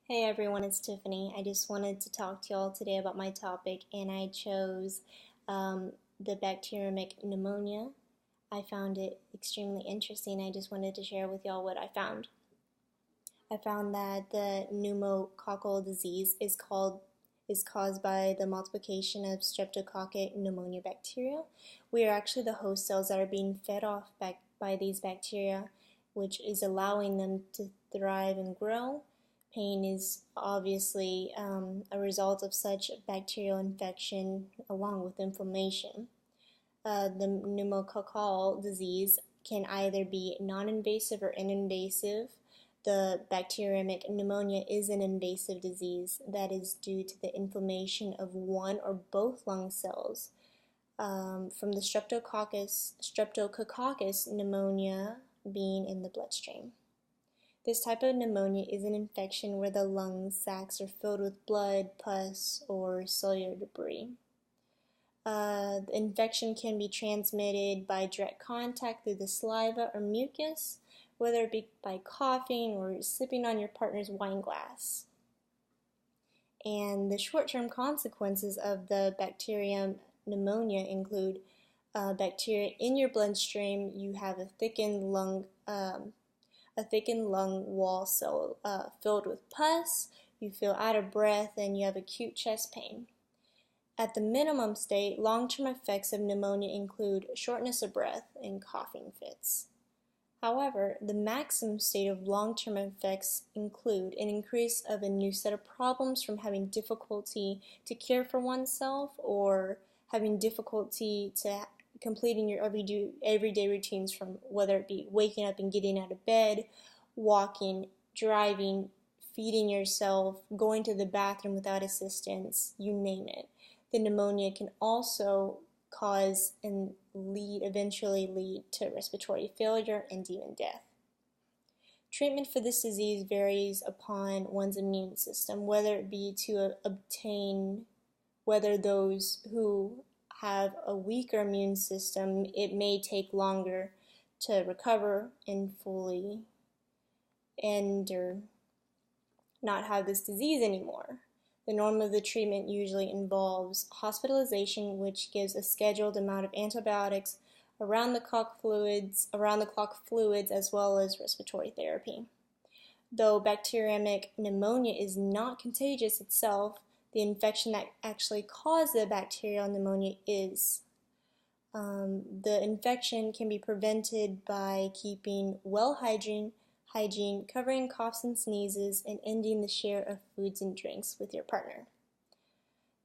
Hey everyone, it's Tiffany. I just wanted to talk to y'all today about my topic, and I chose the bacteremic pneumonia. I found it extremely interesting. I just wanted to share with y'all what I found. I found that the pneumococcal disease is caused by the multiplication of streptococcal pneumonia bacteria. We are actually the host cells that are being fed off by these bacteria, which is allowing them to thrive and grow. Pain is obviously a result of such bacterial infection along with inflammation. The pneumococcal disease can either be non-invasive or invasive. The bacteremic pneumonia is an invasive disease that is due to the inflammation of one or both lung cells from the streptococcus pneumonia being in the bloodstream. This type of pneumonia is an infection where the lung sacs are filled with blood, pus, or cellular debris. The infection can be transmitted by direct contact through the saliva or mucus, whether it be by coughing or sipping on your partner's wine glass. And the short-term consequences of the bacterium pneumonia include bacteria in your bloodstream. You have a thickened lung wall filled with pus, you feel out of breath, and you have acute chest pain. At the minimum state, long-term effects of pneumonia include shortness of breath and coughing fits. However, the maximum state of long-term effects include an increase of a new set of problems from having difficulty to care for oneself or having difficulty to completing your everyday routines, from whether it be waking up and getting out of bed, walking, driving, feeding yourself, going to the bathroom without assistance, you name it. The pneumonia can also cause and eventually lead to respiratory failure and even death. Treatment for this disease varies upon one's immune system, whether it be to whether those who have a weaker immune system, it may take longer to recover and fully end or not have this disease anymore. The norm of the treatment usually involves hospitalization, which gives a scheduled amount of antibiotics, around-the-clock fluids, as well as respiratory therapy. Though bacteremic pneumonia is not contagious itself, the infection that actually caused the bacterial pneumonia is. The infection can be prevented by keeping well hygiene, covering coughs and sneezes, and ending the share of foods and drinks with your partner.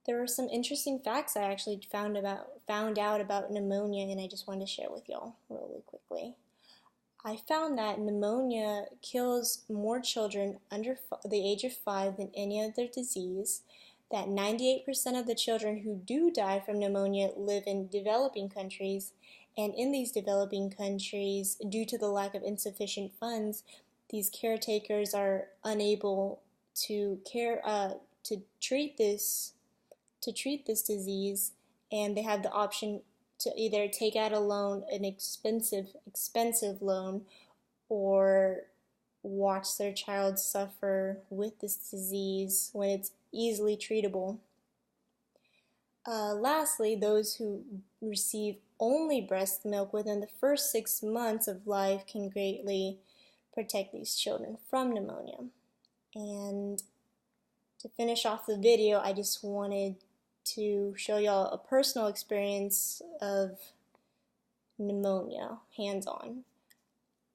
There were some interesting facts I actually found out about pneumonia, and I just wanted to share with y'all really quickly. I found that pneumonia kills more children under the age of 5 than any other disease, that 98% of the children who do die from pneumonia live in developing countries, and in these developing countries, due to the lack of insufficient funds, these caretakers are unable to treat this disease, and they have the option to either take out a loan, an expensive loan, or watch their child suffer with this disease when it's easily treatable. Lastly, those who receive only breast milk within the first 6 months of life can greatly protect these children from pneumonia. And to finish off the video, I just wanted to show y'all a personal experience of pneumonia, hands-on.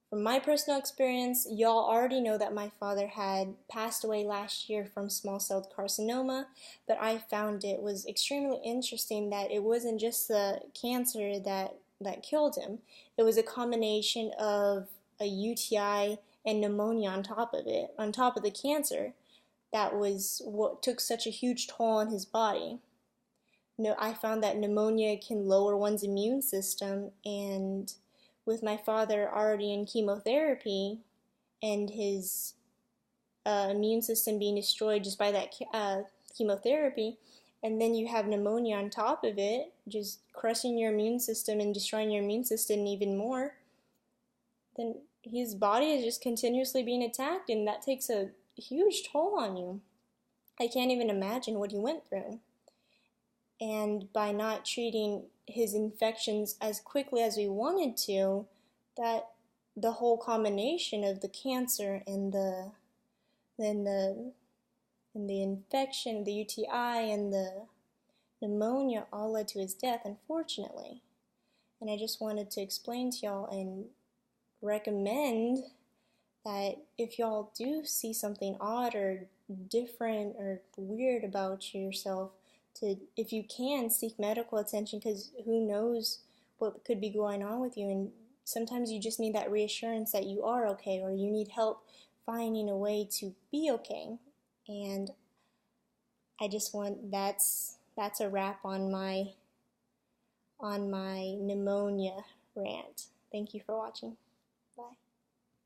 From my personal experience, y'all already know that my father had passed away last year from small cell carcinoma, but I found it was extremely interesting that it wasn't just the cancer that killed him. It was a combination of a UTI and pneumonia on top of the cancer. That was what took such a huge toll on his body. I found that pneumonia can lower one's immune system, and with my father already in chemotherapy and his immune system being destroyed just by that chemotherapy, and then you have pneumonia on top of it, just crushing your immune system and destroying your immune system even more, then his body is just continuously being attacked, and that takes a huge toll on you. I can't even imagine what he went through. And by not treating his infections as quickly as we wanted to, that the whole combination of the cancer and the infection, the UTI and the pneumonia all led to his death, unfortunately. And I just wanted to explain to y'all and recommend that if y'all do see something odd or different or weird about yourself, to, if you can, seek medical attention, because who knows what could be going on with you. And sometimes you just need that reassurance that you are okay, or you need help finding a way to be okay. And I just want, that's a wrap on my pneumonia rant. Thank you for watching.